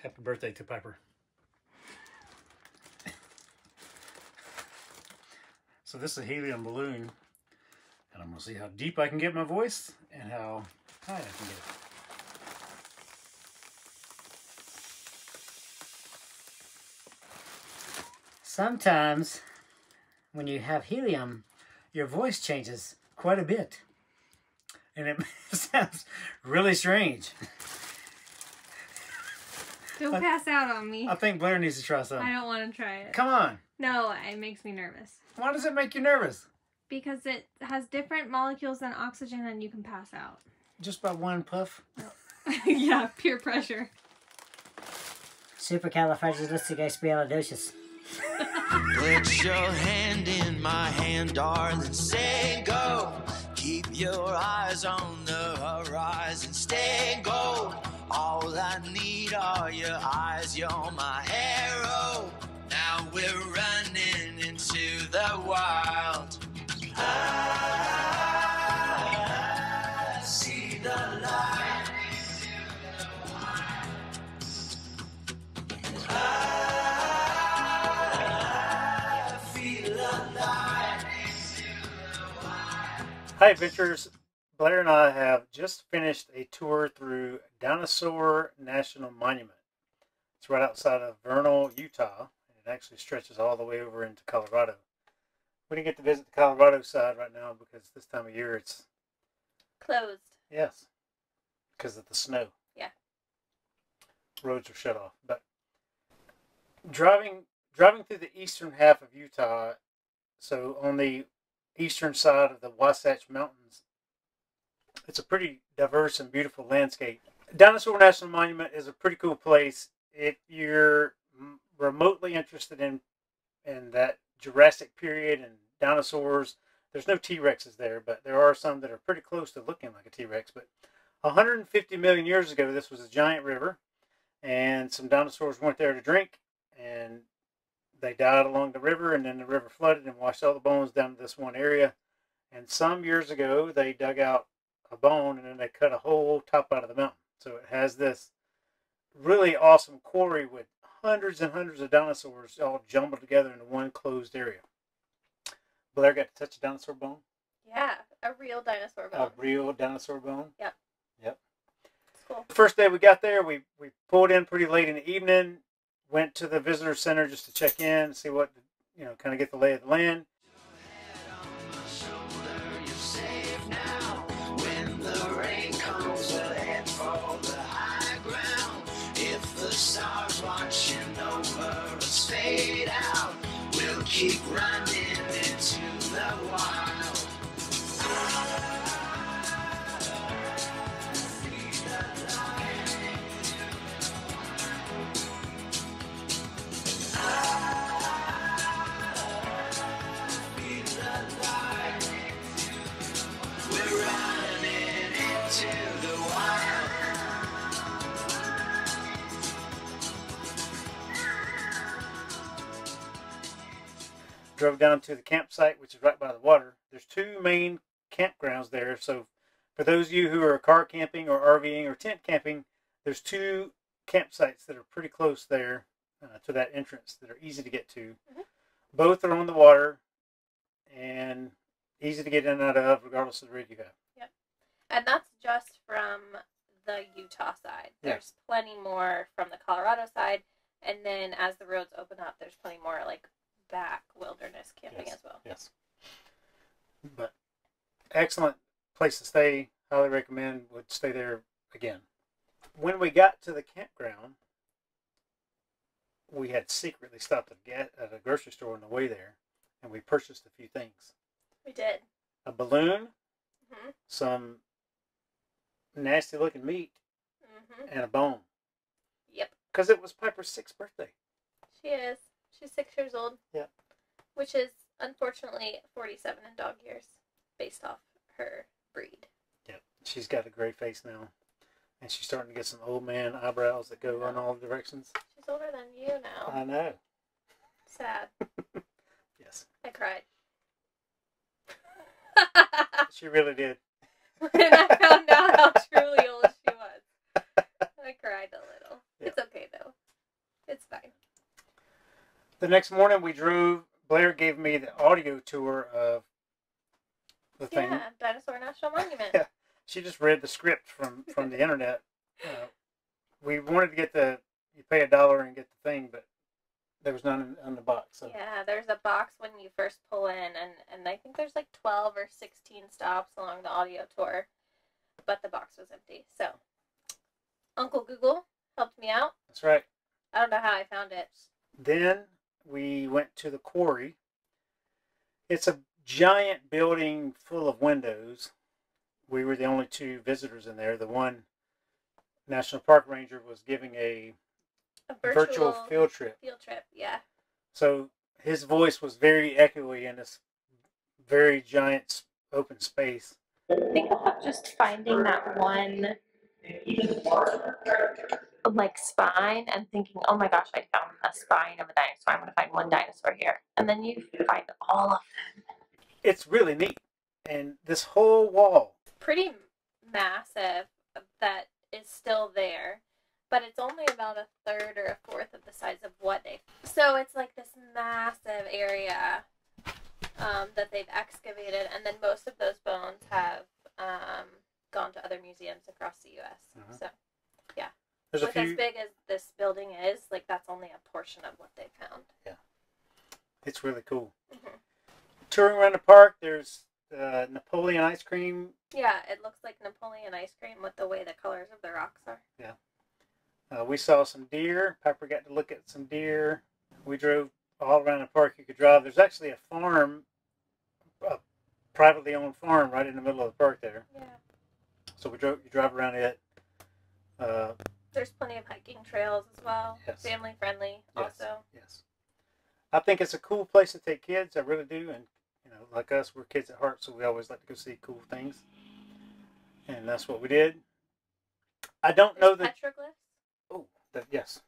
Happy birthday to Piper. So this is a helium balloon, and I'm going to see how deep I can get my voice and how high I can get it. Sometimes when you have helium, your voice changes quite a bit, and it sounds really strange. Don't pass out on me. I think Blair needs to try something. I don't want to try it. Come on. No, it makes me nervous. Why does it make you nervous? Because it has different molecules than oxygen and you can pass out. Just by one puff? Yeah, peer pressure. Supercalifragilisticexpialidocious. Put your hand in my hand, darling, say go. Keep your eyes on the horizon, stay gold. All I need are your eyes, you're my arrow. Now we're running into the wild. I see the light. I feel alive. Hi adventurers, Blair and I have just finished a tour through Dinosaur National Monument. It's right outside of Vernal, Utah, and it actually stretches all the way over into Colorado. We didn't get to visit the Colorado side right now because this time of year it's closed. Yes, because of the snow. Yeah. Roads are shut off. But driving through the eastern half of Utah, so on the eastern side of the Wasatch Mountains, it's a pretty diverse and beautiful landscape. Dinosaur National Monument is a pretty cool place if you're remotely interested in that Jurassic period and dinosaurs. There's no T-Rexes there, but there are some that are pretty close to looking like a T-Rex. But 150 million years ago, this was a giant river, and some dinosaurs went there to drink, and they died along the river, and then the river flooded and washed all the bones down to this one area. And some years ago, they dug out a bone, and then they cut a whole top out of the mountain. So it has this really awesome quarry with hundreds and hundreds of dinosaurs all jumbled together into one closed area. Blair got to touch a dinosaur bone? Yeah, a real dinosaur bone. A real dinosaur bone? Yep. Yep. It's cool. The first day we got there, we pulled in pretty late in the evening, went to the visitor center just to check in, see what, kind of get the lay of the land. Keep running into the wild. We're running into the wild. Drove down to the campsite, which is right by the water. There's two main campgrounds there. So for those of you who are car camping or RVing or tent camping, there's two campsites that are pretty close there to that entrance that are easy to get to. Mm-hmm. Both are on the water and easy to get in and out of regardless of the rig you have. Yep. And that's just from the Utah side. Yeah. There's plenty more from the Colorado side. And then as the roads open up, there's plenty more like back wilderness camping as well. Yes. But excellent place to stay. Highly recommend. Would stay there again. When we got to the campground, we had secretly stopped at a grocery store on the way there, and we purchased a few things. We did. A balloon, mm-hmm. some nasty looking meat, mm-hmm. and a bone. Yep. Because it was Piper's 6th birthday. She is. She's 6 years old. Yep. Which is, unfortunately, 47 in dog years, based off her breed. Yep. She's got a gray face now. And she's starting to get some old man eyebrows that go in all directions. She's older than you now. I know. Sad. Yes. I cried. She really did. When I found out how truly old she was. I cried a little. Yeah. It's okay, though. The next morning we drove. Blair gave me the audio tour of the thing. Yeah, Dinosaur National Monument. Yeah, she just read the script from the internet. We wanted to get you pay $1 and get the thing, but there was none on the box. So. Yeah, there's a box when you first pull in, and I think there's like 12 or 16 stops along the audio tour, but the box was empty. So Uncle Google helped me out. That's right. I don't know how I found it. Then we went to the quarry. It's a giant building full of windows. We were the only 2 visitors in there. The one National Park Ranger was giving a virtual field trip. Yeah. So his voice was very echoey in this very giant open space. I think just finding that one like spine and thinking, oh my gosh, I found a spine of a dinosaur. I'm going to find one dinosaur here. And then you find all of them. It's really neat. And this whole wall. Pretty massive that is still there. But it's only about a third or a fourth of the size of what they... So it's like this massive area that they've excavated. And then most of those bones have gone to other museums across the U.S. Mm-hmm. So, yeah. There's With as big as this building is, like, that's only a portion of what they found. Yeah. It's really cool. Mm-hmm. Touring around the park, there's Napoleon ice cream. Yeah, it looks like Napoleon ice cream with the way the colors of the rocks are. Yeah. We saw some deer. Pepper got to look at some deer. We drove all around the park you could drive. There's actually a farm, a privately owned farm right in the middle of the park there. Yeah. So you drive around it. There's plenty of hiking trails as well. Yes. Family friendly also. Yes. I think it's a cool place to take kids. I really do. And, like us, we're kids at heart, so we always like to go see cool things. And that's what we did. I don't know that... Petroglyphs? Oh, yes.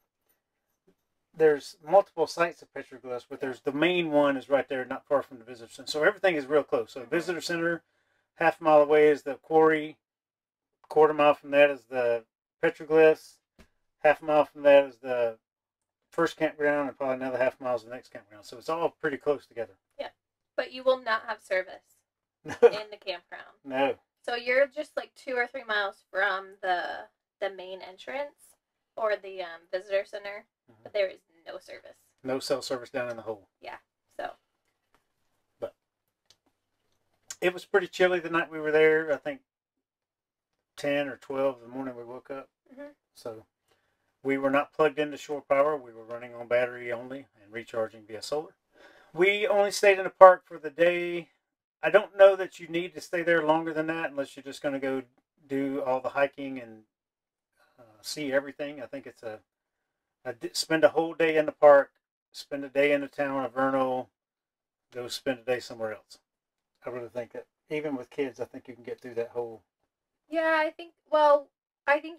There's multiple sites of petroglyphs, but there's the main one is right there, not far from the visitor center. So everything is real close. So the visitor center, half a mile away is the quarry. Quarter mile from that is the petroglyphs. Half a mile from that is the first campground, and probably another half mile is the next campground. So it's all pretty close together. Yeah. But you will not have service in the campground. No. So you're just like 2 or 3 miles from the main entrance or the visitor center, but there is no service. No cell service down in the hole. Yeah. So. But it was pretty chilly the night we were there. I think 10 or 12 in the morning we woke up. Mm-hmm. So we were not plugged into shore power. We were running on battery only and recharging via solar. We only stayed in the park for the day. I don't know that you need to stay there longer than that unless you're just going to go do all the hiking and see everything. I think it's spend a whole day in the park, spend a day in the town of Vernal, go spend a day somewhere else. I really think that even with kids, I think you can get through that whole... Yeah, I think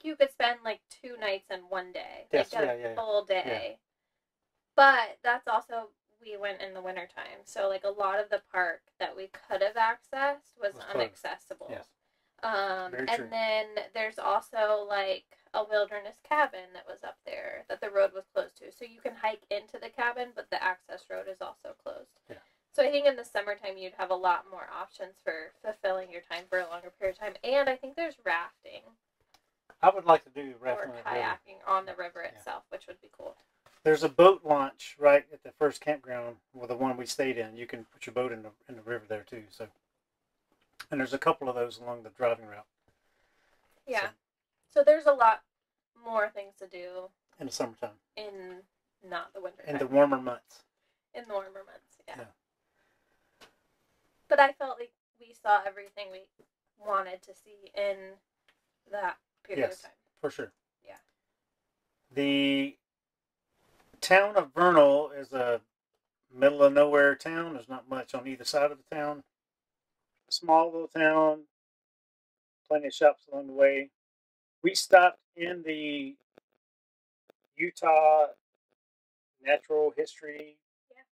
you could spend like 2 nights and 1 day. Yes, like a full day. Yeah. But that's also, we went in the wintertime. So like a lot of the park that we could have accessed was inaccessible. Yes. And then there's also like a wilderness cabin that was up there that the road was closed to. So you can hike into the cabin, but the access road is also closed. Yeah. So I think in the summertime you'd have a lot more options for fulfilling your time for a longer period of time. And I think there's rafting. I would like to do rafting or kayaking on the river itself, which would be cool. There's a boat launch right at the first campground, well, the one we stayed in. You can put your boat in the river there too. So, and there's a couple of those along the driving route. Yeah. So there's a lot more things to do in the summertime. In not the winter. In the warmer months. In the warmer months, yeah. But I felt like we saw everything we wanted to see in that period of time. For sure. Yeah. The town of Vernal is a middle of nowhere town. There's not much on either side of the town. A small little town. Plenty of shops along the way. We stopped in the Utah Natural History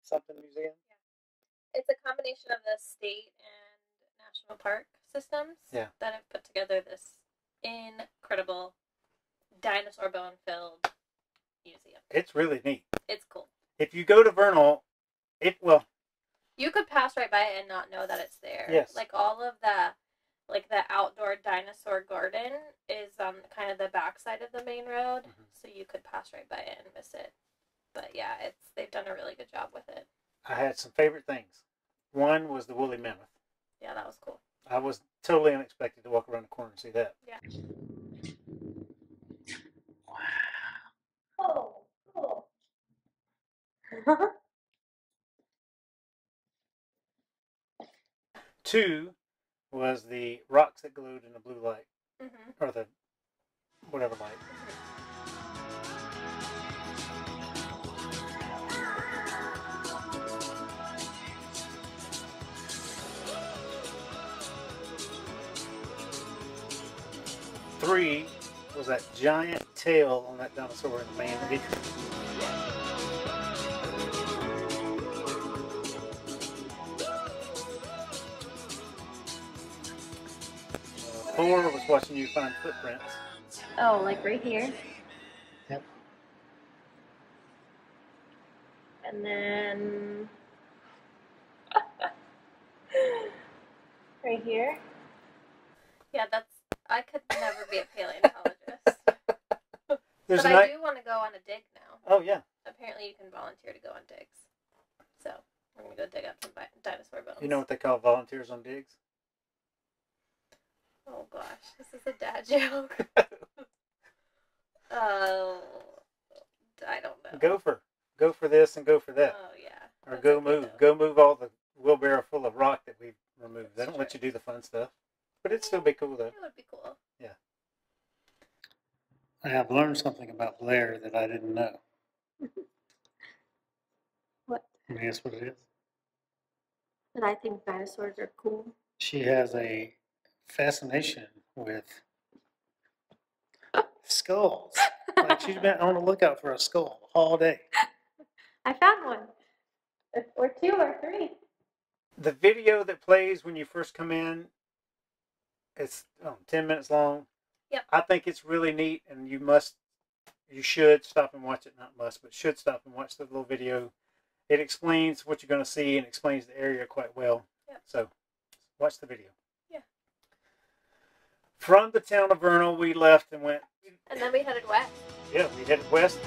something museum. Yeah. It's a combination of the state and national park systems that have put together this incredible dinosaur bone filled museum. It's really neat. It's cool. If you go to Vernal, you could pass right by it and not know that it's there. Yes. Like all of the outdoor dinosaur garden is on kind of the backside of the main road, so you could pass right by it and miss it. But yeah, they've done a really good job with it. I had some favorite things. One was the woolly mammoth. Yeah, that was cool. I was totally unexpected to walk around the corner and see that. Yeah. Wow. Oh, cool. 2 was the rocks that glowed in the blue light. Mm-hmm. Or the whatever light. Three was that giant tail on that dinosaur in the main entrance. 4 was watching you find footprints. Oh, like right here? Yep. And then... right here? Yeah, I could never be a paleontologist. There's But I do want to go on a dig now. Oh, yeah. Apparently you can volunteer to go on digs. So, we're going to go dig up some dinosaur bones. You know what they call volunteers on digs? Oh gosh, this is a dad joke. Oh, I don't know. Go for this and go for that. Oh yeah. Or go move all the wheelbarrow full of rock that we've removed. They don't let you do the fun stuff. But it'd still be cool though. It would be cool. Yeah. I have learned something about Blair that I didn't know. What? Can you guess what it is? That I think dinosaurs are cool. She has a fascination with skulls. Like she's been on the lookout for a skull all day. I found one. Or 2 or 3. The video that plays when you first come in, it's 10 minutes long. Yep. I think it's really neat, and you should stop and watch it. Not must, but should stop and watch the little video. It explains what you're going to see and explains the area quite well. Yep. So watch the video. Yeah. From the town of Vernal, we left and went. And then we headed west. Yeah, we headed west.